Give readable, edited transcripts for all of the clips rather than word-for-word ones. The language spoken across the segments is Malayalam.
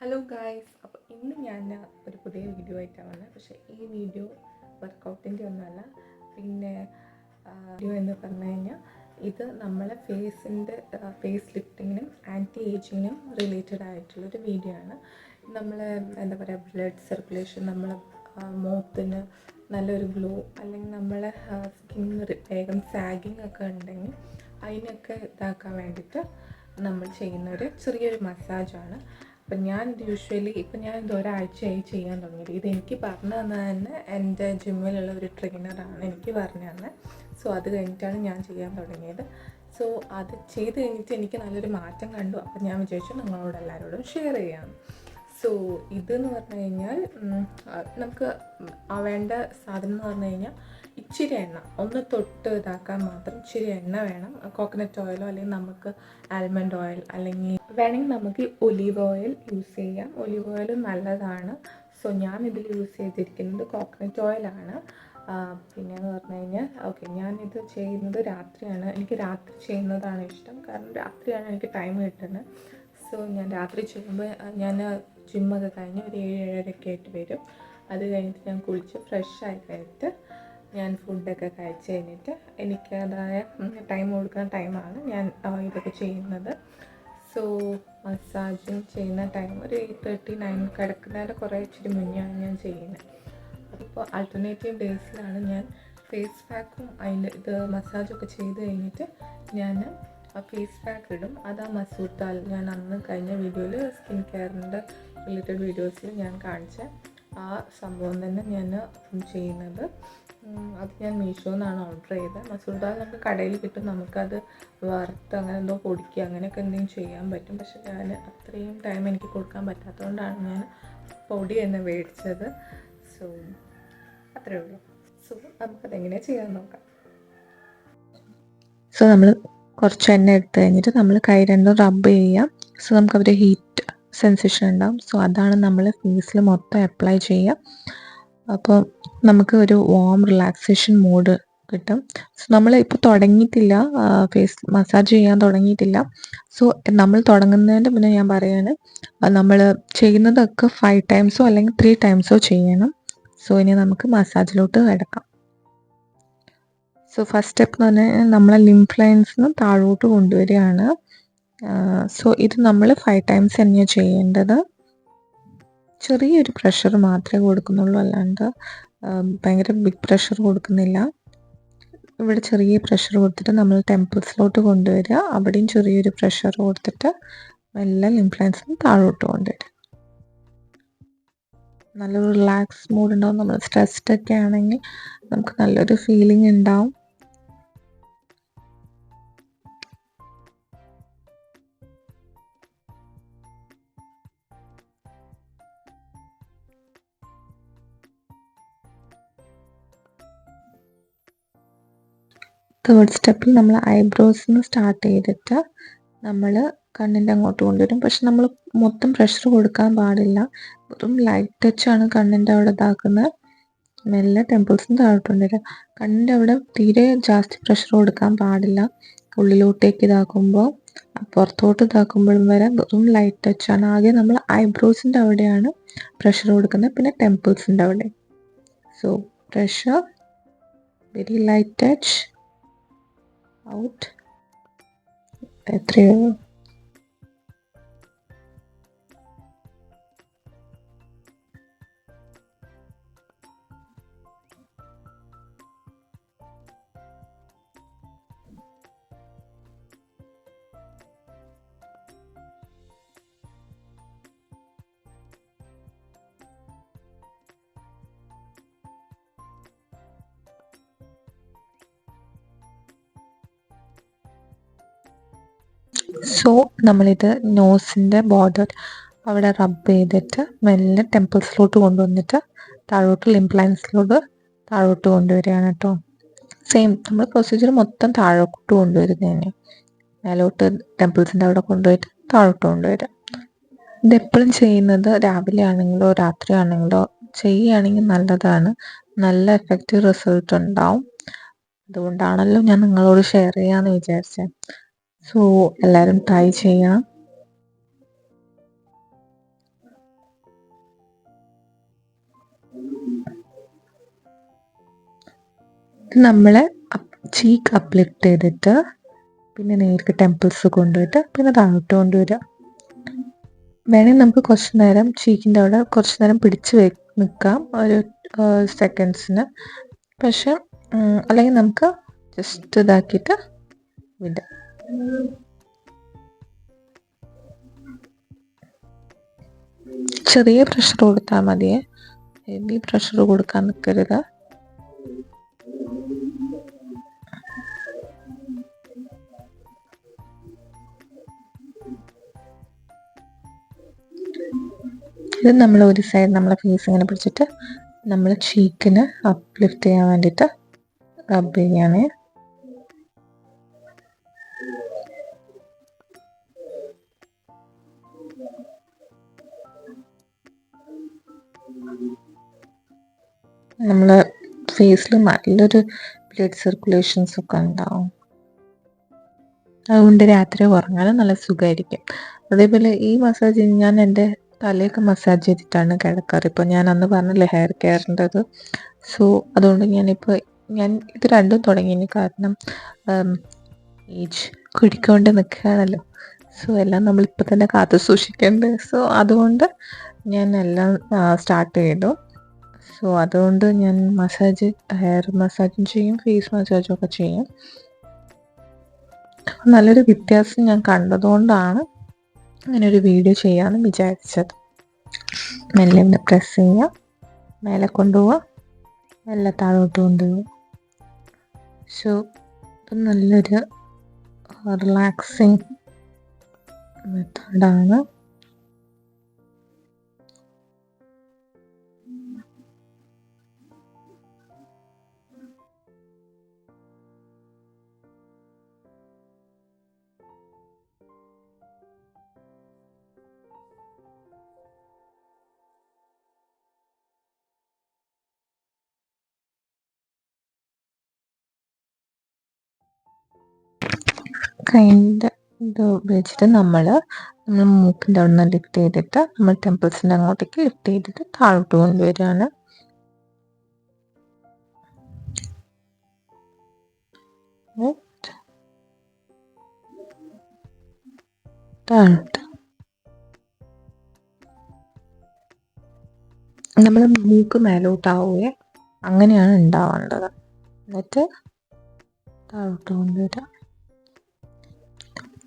ഹലോ ഗായ്സ്, അപ്പോൾ ഇന്ന് ഞാൻ ഒരു പുതിയ വീഡിയോ ആയിട്ടാണ് വന്നത്. പക്ഷേ ഈ വീഡിയോ വർക്കൗട്ടിൻ്റെ ഒന്നുമല്ല. പിന്നെ വീഡിയോ എന്ന് പറഞ്ഞു കഴിഞ്ഞാൽ ഇത് നമ്മളെ ഫേസ് ലിഫ്റ്റിങ്ങിനും ആൻറ്റി ഏജിങ്ങിനും റിലേറ്റഡ് ആയിട്ടുള്ളൊരു വീഡിയോ ആണ്. നമ്മൾ എന്താ പറയുക, ബ്ലഡ് സർക്കുലേഷൻ, നമ്മളെ മുഖത്തിന് നല്ലൊരു ഗ്ലോ, അല്ലെങ്കിൽ നമ്മളെ സ്കിൻ വേഗം സാഗിങ് ഒക്കെ ഉണ്ടെങ്കിൽ അതിനൊക്കെ ഇതാക്കാൻ വേണ്ടിയിട്ട് നമ്മൾ ചെയ്യുന്ന ഒരു ചെറിയൊരു മസാജാണ്. അപ്പം ഞാനിത് യൂഷ്വലി ഞാനിത് ഒരാഴ്ചയായി ചെയ്യാൻ തുടങ്ങിയത്. ഇത് എനിക്ക് പറഞ്ഞു തന്നത് തന്നെ എൻ്റെ ജിമ്മിലുള്ള ഒരു ട്രെയിനറാണ് എനിക്ക് പറഞ്ഞു തന്നെ. സോ അത് കഴിഞ്ഞിട്ടാണ് ഞാൻ ചെയ്യാൻ തുടങ്ങിയത്. സോ അത് ചെയ്ത് കഴിഞ്ഞിട്ട് എനിക്ക് നല്ലൊരു മാറ്റം കണ്ടു. അപ്പം ഞാൻ വിചാരിച്ചു നിങ്ങളോട് എല്ലാവരോടും ഷെയർ ചെയ്യാം. സോ ഇതെന്ന് പറഞ്ഞു കഴിഞ്ഞാൽ നമുക്ക് വേണ്ട സാധനം എന്ന് പറഞ്ഞു കഴിഞ്ഞാൽ ഇച്ചിരി എണ്ണ, ഒന്ന് തൊട്ട് ഇതാക്കാൻ മാത്രം ഇച്ചിരി എണ്ണ വേണം. കോക്കനട്ട് ഓയിലോ അല്ലെങ്കിൽ നമുക്ക് ആൽമണ്ട് ഓയിൽ, അല്ലെങ്കിൽ വേണമെങ്കിൽ നമുക്ക് ഒലീവ് ഓയിൽ യൂസ് ചെയ്യാം. ഒലീവ് ഓയിൽ നല്ലതാണ്. സോ ഞാനിതിൽ യൂസ് ചെയ്തിരിക്കുന്നത് കോക്കനട്ട് ഓയിലാണ്. പിന്നെയെന്ന് പറഞ്ഞു കഴിഞ്ഞാൽ ഞാനിത് ചെയ്യുന്നത് രാത്രിയാണ്. എനിക്ക് രാത്രി ചെയ്യുന്നതാണ് ഇഷ്ടം, കാരണം രാത്രിയാണ് എനിക്ക് ടൈം കിട്ടുന്നത്. സോ ഞാൻ രാത്രി ചെയ്യുമ്പോൾ ഞാൻ ജിമ്മൊക്കെ കഴിഞ്ഞ് ഒരു 7-7:30 ആയിട്ട് വരും. അത് കഴിഞ്ഞിട്ട് ഞാൻ കുളിച്ച് ഫ്രഷായി കഴിഞ്ഞിട്ട് ഞാൻ ഫുഡൊക്കെ കഴിച്ച് കഴിഞ്ഞിട്ട് എനിക്കതായ ടൈം കൊടുക്കുന്ന ടൈമാണ് ഞാൻ ഇതൊക്കെ ചെയ്യുന്നത്. സോ മസാജിങ് ചെയ്യുന്ന ടൈം ഒരു 8:30-9 കിടക്കുന്നതിൻ്റെ കുറേ ഇച്ചിരി മുന്നെയാണ് ഞാൻ ചെയ്യുന്നത്. അതിപ്പോൾ ആൾട്ടർനേറ്റീവ് ഡേയ്സിലാണ് ഞാൻ ഫേസ് പാക്കും ഇത് മസാജൊക്കെ ചെയ്ത് കഴിഞ്ഞിട്ട് ഞാൻ ഫേസ് പാക്ക് ഇടും. അത് മസൂർ ദാൽ, ഞാൻ അന്ന് കഴിഞ്ഞ വീഡിയോയിൽ സ്കിൻ കെയറിൻ്റെ റിലേറ്റഡ് വീഡിയോസിൽ ഞാൻ കാണിച്ച ആ സംഭവം തന്നെ ഞാൻ ചെയ്യുന്നത്. അത് ഞാൻ മീഷോന്നാണ് ഓർഡർ ചെയ്തത്. മസൂർ ദാൽ നമുക്ക് കടയിൽ കിട്ടും, നമുക്കത് വറുത്ത് അങ്ങനെ എന്തോ പൊടിക്കുക അങ്ങനെയൊക്കെ എന്തെങ്കിലും ചെയ്യാൻ പറ്റും. പക്ഷെ ഞാൻ അത്രയും ടൈം എനിക്ക് കൊടുക്കാൻ പറ്റാത്തതുകൊണ്ടാണ് ഞാൻ പൊടി തന്നെ മേടിച്ചത്. സോ അത്രയേ ഉള്ളൂ. സോ നമുക്കതെങ്ങനെയാണ് ചെയ്യാൻ നോക്കാം. സോ നമ്മൾ കുറച്ച് എണ്ണ എടുത്ത് കഴിഞ്ഞിട്ട് നമ്മൾ കൈ രണ്ടും റബ്ബ് ചെയ്യാം. സോ നമുക്കവിടെ ഹീറ്റ് സെൻസേഷൻ ഉണ്ടാവും. സോ അതാണ് നമ്മൾ ഫേസിൽ മൊത്തം അപ്ലൈ ചെയ്യുക. അപ്പോൾ നമുക്ക് ഒരു വാം റിലാക്സേഷൻ മൂഡ് കിട്ടും. സോ നമ്മൾ ഇപ്പോൾ തുടങ്ങിയിട്ടില്ല, ഫേസ് മസാജ് ചെയ്യാൻ തുടങ്ങിയിട്ടില്ല. സോ നമ്മൾ തുടങ്ങുന്നതിൻ്റെ മുന്നേ ഞാൻ പറയുകയാണ്, നമ്മൾ ചെയ്യുന്നതൊക്കെ 5 ടൈംസോ അല്ലെങ്കിൽ 3 ടൈംസോ ചെയ്യണം. സോ ഇനി നമുക്ക് മസാജിലോട്ട് കിടക്കാം. സോ ഫസ്റ്റ് സ്റ്റെപ്പ് എന്ന് പറഞ്ഞാൽ നമ്മളെ ലിംഫ് ലൈൻസിന് താഴോട്ട് കൊണ്ടുവരികയാണ്. സോ ഇത് നമ്മൾ 5 ടൈംസ് തന്നെയാണ് ചെയ്യേണ്ടത്. ചെറിയൊരു പ്രഷർ മാത്രമേ കൊടുക്കുന്നുള്ളൂ, അല്ലാണ്ട് ഭയങ്കര ബിഗ് പ്രഷർ കൊടുക്കുന്നില്ല. ഇവിടെ ചെറിയ പ്രഷർ കൊടുത്തിട്ട് നമ്മൾ ടെമ്പിൾസിലോട്ട് കൊണ്ടുവരിക. അവിടെയും ചെറിയൊരു പ്രഷർ കൊടുത്തിട്ട് മെല്ലെ ലിംഫ് ലൈൻസിന് താഴോട്ട് കൊണ്ടുവരിക. നല്ലൊരു റിലാക്സ് മൂഡ് ഉണ്ടാവും. നമ്മൾ സ്ട്രെസ്ഡ് ഒക്കെ ആണെങ്കിൽ നമുക്ക് നല്ലൊരു ഫീലിംഗ് ഉണ്ടാവും. തേർഡ് സ്റ്റെപ്പിൽ നമ്മൾ ഐബ്രോസിന്ന് സ്റ്റാർട്ട് ചെയ്തിട്ട് നമ്മൾ കണ്ണിൻ്റെ അങ്ങോട്ട് കൊണ്ടുവരും. പക്ഷെ നമ്മൾ മൊത്തം പ്രഷർ കൊടുക്കാൻ പാടില്ല. വെറും ലൈറ്റ് ടച്ചാണ് കണ്ണിൻ്റെ അവിടെ ഇതാക്കുന്നത്. മെല്ലെ ടെമ്പിൾസിന് താഴോട്ട് കൊണ്ടുവരിക. കണ്ണിൻ്റെ അവിടെ തീരെ ജാസ്തി പ്രഷർ കൊടുക്കാൻ പാടില്ല. ഉള്ളിലോട്ടേക്ക് ഇതാക്കുമ്പോൾ പുറത്തോട്ട് ഇതാക്കുമ്പോഴും വരെ വെറും ലൈറ്റ് ടച്ചാണ്. ആകെ നമ്മൾ ഐബ്രോസിൻ്റെ അവിടെയാണ് പ്രഷർ കൊടുക്കുന്നത്, പിന്നെ ടെമ്പിൾസിൻ്റെ അവിടെ. So pressure, very light touch, out. എത്രയോ സോ നമ്മളിത് നോസിൻ്റെ ബോർഡർ അവിടെ റബ്ബ് ചെയ്തിട്ട് മെല്ലെ ടെമ്പിൾസിലോട്ട് കൊണ്ടുവന്നിട്ട് താഴോട്ട് ലിംഫ് ലൈൻസിലോട്ട് താഴോട്ട് കൊണ്ടുവരികയാണ് കേട്ടോ. സെയിം നമ്മൾ പ്രൊസീജിയർ മൊത്തം താഴോട്ട് കൊണ്ടുവരുന്നതന്നെ. മേലോട്ട് ടെമ്പിൾസിൻ്റെ അവിടെ കൊണ്ടുപോയിട്ട് താഴോട്ട് കൊണ്ടുവരിക. ഇതെപ്പോഴും ചെയ്യുന്നത് രാവിലെ ആണെങ്കിലോ രാത്രി ആണെങ്കിലോ ചെയ്യുകയാണെങ്കിൽ നല്ലതാണ്. നല്ല എഫക്റ്റീവ് റിസൾട്ട് ഉണ്ടാവും. അതുകൊണ്ടാണല്ലോ ഞാൻ നിങ്ങളോട് ഷെയർ ചെയ്യാമെന്ന് വിചാരിച്ചത്. സോ എല്ലാവരും ട്രൈ ചെയ്യണം. ഇത് നമ്മളെ ചീക്ക് അപ്ലിഫ്റ്റ് ചെയ്തിട്ട് പിന്നെ നേർക്ക് ടെമ്പിൾസ് കൊണ്ടുപോയിട്ട് പിന്നെ താഴോട്ട് കൊണ്ടുവരിക. വേണമെങ്കിൽ നമുക്ക് കുറച്ച് നേരം ചീക്കിൻ്റെ അവിടെ കുറച്ച് നേരം പിടിച്ച് നിൽക്കാം ഒരു സെക്കൻഡ്സിന്. പക്ഷെ അല്ലെങ്കിൽ നമുക്ക് ജസ്റ്റ് ഇതാക്കിയിട്ട് വിടാം. ചെറിയ പ്രഷർ കൊടുത്താൽ മതിയേ, ഹെവി പ്രഷർ കൊടുക്കാൻ നിൽക്കരുത്. ഇത് നമ്മൾ ഒരു സൈഡ് നമ്മളെ ഫേസ് ഇങ്ങനെ പിടിച്ചിട്ട് നമ്മൾ ചീക്കിന് അപ്ലിഫ്റ്റ് ചെയ്യാൻ വേണ്ടിയിട്ട് റബ്ബ് ചെയ്യാണ്. നമ്മളെ ഫേസിൽ നല്ലൊരു ബ്ലഡ് സർക്കുലേഷൻസ് ഒക്കെ ഉണ്ടാവും. അതുകൊണ്ട് രാത്രി ഉറങ്ങാനും നല്ല സുഖമായിരിക്കും. അതേപോലെ ഈ മസാജ് ഞാൻ എൻ്റെ തലയൊക്കെ മസാജ് ചെയ്തിട്ടാണ് കിടക്കാറ്. ഇപ്പോൾ ഞാൻ അന്ന് പറഞ്ഞില്ലേ ഹെയർ കെയറിൻ്റെത്. സോ അതുകൊണ്ട് ഞാൻ ഇത് രണ്ടും തുടങ്ങിയതിന് കാരണം ഏജ് കുടിക്കൊണ്ട് നിൽക്കുകയാണല്ലോ. സോ എല്ലാം നമ്മളിപ്പോൾ തന്നെ കാത്തു സൂക്ഷിക്കേണ്ടത്. സോ അതുകൊണ്ട് ഞാൻ എല്ലാം സ്റ്റാർട്ട് ചെയ്തു. സോ അതുകൊണ്ട് ഞാൻ ഹെയർ മസാജും ചെയ്യും, ഫേസ് മസാജും ഒക്കെ ചെയ്യും. നല്ലൊരു വ്യത്യാസം ഞാൻ കണ്ടതുകൊണ്ടാണ് അങ്ങനെ ഒരു വീഡിയോ ചെയ്യാമെന്ന് വിചാരിച്ചത്. മെല്ലെ ഒന്ന് പ്രസ് ചെയ്യുക, മേലെ കൊണ്ടുപോവുക, മെല്ലെ താഴോട്ട് കൊണ്ടുപോവുക. സോ ഇത് നല്ലൊരു റിലാക്സിങ് മെത്തേഡാണ്. കൈൻ്റെ ഇത് ഉപയോഗിച്ചിട്ട് നമ്മൾ മൂക്കിൻ്റെ അവിടെ നിന്ന് ലിഫ്റ്റ് ചെയ്തിട്ട് നമ്മൾ ടെമ്പിൾസിൻ്റെ അങ്ങോട്ടേക്ക് ലിഫ്റ്റ് ചെയ്തിട്ട് താഴോട്ട് കൊണ്ടുവരികയാണ്. താഴോട്ട് നമ്മൾ മൂക്ക് മേലോട്ടാവുകയെ അങ്ങനെയാണ് ഉണ്ടാവേണ്ടത്. എന്നിട്ട് താഴോട്ട് കൊണ്ടുവരിക,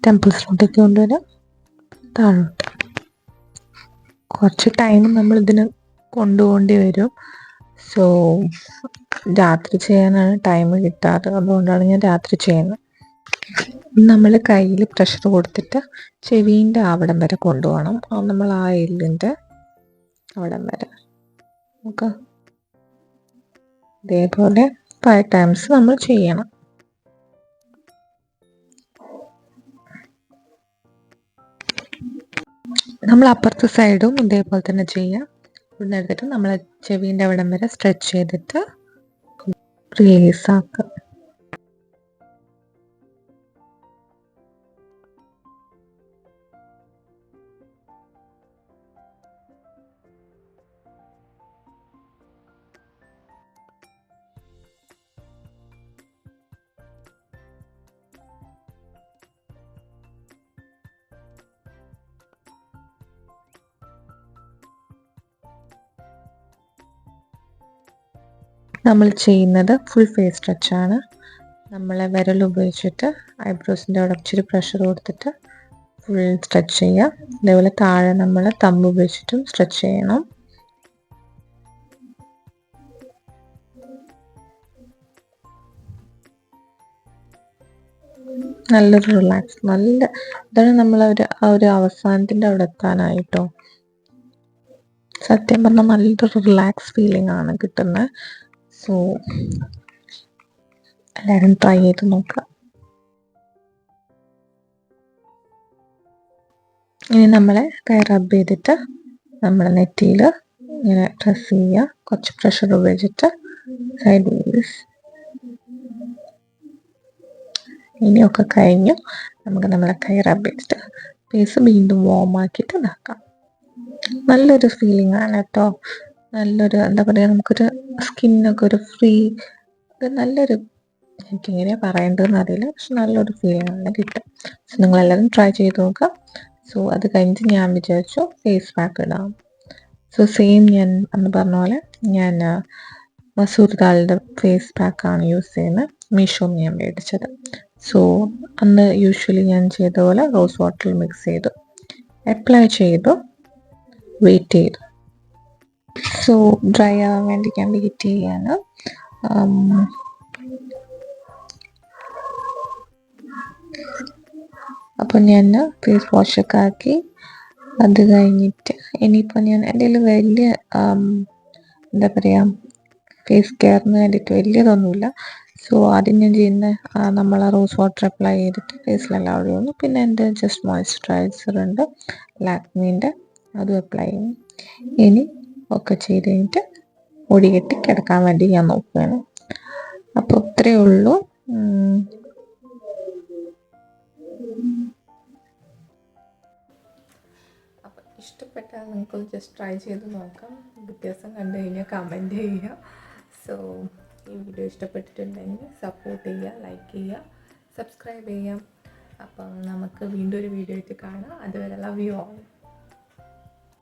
ടെമ്പിൾസിലോട്ടേക്ക് കൊണ്ടുവരിക, താഴോട്ട്. കുറച്ച് ടൈം നമ്മൾ ഇതിന് കൊണ്ടുപോകേണ്ടി വരും. സോ രാത്രി ചെയ്യാനാണ് ടൈം കിട്ടാറ്, അതുകൊണ്ടാണ് ഞാൻ രാത്രി ചെയ്യുന്നത്. നമ്മൾ കയ്യിൽ പ്രഷർ കൊടുത്തിട്ട് ചെവീൻ്റെ അവിടം വരെ കൊണ്ടുപോകണം. നമ്മൾ ആ എല്ലിൻ്റെ അവിടം വരെ നമുക്ക് ഇതേപോലെ 5 ടൈംസ് നമ്മൾ ചെയ്യണം. നമ്മൾ അപ്പുറത്തെ സൈഡും ഇതേപോലെ തന്നെ ചെയ്യാം. ഇവിടുന്ന് എടുത്തിട്ട് നമ്മൾ ചെവീൻ്റെ അവിടം വരെ സ്ട്രെച്ച് ചെയ്തിട്ട് റിലീസ് ആക്കുക. നമ്മൾ ചെയ്യുന്നത് ഫുൾ ഫേസ് സ്ട്രെച്ചാണ്. നമ്മളെ വിരൽ ഉപയോഗിച്ചിട്ട് ഐബ്രോസിൻ്റെ അവിടെ ഇച്ചിരി പ്രഷർ കൊടുത്തിട്ട് ഫുൾ സ്ട്രെച്ച് ചെയ്യുക. അതേപോലെ താഴെ നമ്മൾ തമ്പ് ഉപയോഗിച്ചിട്ടും സ്ട്രെച്ച് ചെയ്യണം. നല്ലൊരു റിലാക്സ്, ഇതാണ് നമ്മൾ ആ ഒരു അവസാനത്തിൻ്റെ അവിടെ എത്താനായിട്ടോ. സത്യം പറഞ്ഞാൽ നല്ലൊരു റിലാക്സ് ഫീലിംഗ് ആണ് കിട്ടുന്നത്. സോ എല്ലാവരും ട്രൈ ചെയ്ത് നോക്കുക. ഇനി നമ്മളെ കൈ റബ്ബ് ചെയ്തിട്ട് നമ്മളെ നെറ്റിയിൽ ഇങ്ങനെ പ്രസ് ചെയ്യുക, കുറച്ച് പ്രഷർ ഉപയോഗിച്ചിട്ട് സൈഡ് വേസ്. ഇനിയൊക്കെ കഴിഞ്ഞു. നമുക്ക് നമ്മളെ കൈ റബ്ബ് ചെയ്തിട്ട് ഫേസ് വീണ്ടും വാം ആക്കിയിട്ട് ഇതാക്കാം. നല്ലൊരു ഫീലിംഗ് ആണ് കേട്ടോ. നല്ലൊരു എന്താ പറയുക, നമുക്കൊരു സ്കിന്നൊക്കെ ഒരു ഫ്രീ, ഒരു നല്ലൊരു, എനിക്കെങ്ങനെയാണ് പറയേണ്ടതെന്ന് അറിയില്ല, പക്ഷെ നല്ലൊരു ഫീലിംഗ് ആണ് കിട്ടും. സോ നിങ്ങളെല്ലാവരും ട്രൈ ചെയ്ത് നോക്കുക. സോ അത് കഴിഞ്ഞിട്ട് ഞാൻ വിചാരിച്ചു ഫേസ് പാക്ക് ഇടാം. സോ സെയിം ഞാൻ അന്ന് പറഞ്ഞ പോലെ ഞാൻ മസൂർ ദാലിൻ്റെ ഫേസ് പാക്കാണ് യൂസ് ചെയ്യുന്നത്. മീഷോന്ന് ഞാൻ മേടിച്ചത്. സോ അന്ന് യൂഷ്വലി ഞാൻ ചെയ്ത പോലെ റോസ് വാട്ടറിൽ മിക്സ് ചെയ്തു, അപ്ലൈ ചെയ്തു, വെയിറ്റ് ചെയ്തു. സോ ഡ്രൈ ആവാൻ വേണ്ടി ഞാൻ വെയിറ്റ് ചെയ്യാണ്. അപ്പോൾ ഞാൻ ഫേസ് വാഷൊക്കെ ആക്കി. അത് കഴിഞ്ഞിട്ട് ഇനിയിപ്പോൾ ഞാൻ എൻ്റെ കയ്യിൽ വലിയ എന്താ പറയുക, ഫേസ് കെയറിന് വേണ്ടിയിട്ട് വലിയതൊന്നുമില്ല. സോ ആദ്യം ഞാൻ ചെയ്യുന്ന നമ്മൾ ആ റോസ് വാട്ടർ അപ്ലൈ ചെയ്തിട്ട് ഫേസിലെല്ലാം ഒഴിയുന്നു. പിന്നെ എൻ്റെ ജസ്റ്റ് മോയ്സ്ചറൈസർ ഉണ്ട് ലാക്മീൻ്റെ, അതും അപ്ലൈ ചെയ്യും. ഇനി ഒക്കെ ചെയ്ത് കഴിഞ്ഞിട്ട് മുടി കെട്ടി കിടക്കാൻ വേണ്ടി ഞാൻ നോക്കുകയാണ്. അപ്പോൾ ഇത്രയേ ഉള്ളൂ. അപ്പം ഇഷ്ടപ്പെട്ടാൽ നിങ്ങൾക്ക് ജസ്റ്റ് ട്രൈ ചെയ്ത് നോക്കാം. വ്യത്യാസം കണ്ടു കഴിഞ്ഞാൽ കമൻറ്റ് ചെയ്യുക. സോ ഈ വീഡിയോ ഇഷ്ടപ്പെട്ടിട്ടുണ്ടെങ്കിൽ സപ്പോർട്ട് ചെയ്യുക, ലൈക്ക് ചെയ്യുക, സബ്സ്ക്രൈബ് ചെയ്യാം. അപ്പം നമുക്ക് വീണ്ടും ഒരു വീഡിയോ ആയിട്ട് കാണാം. അതുവരെ ലവ് യു ഓൾ.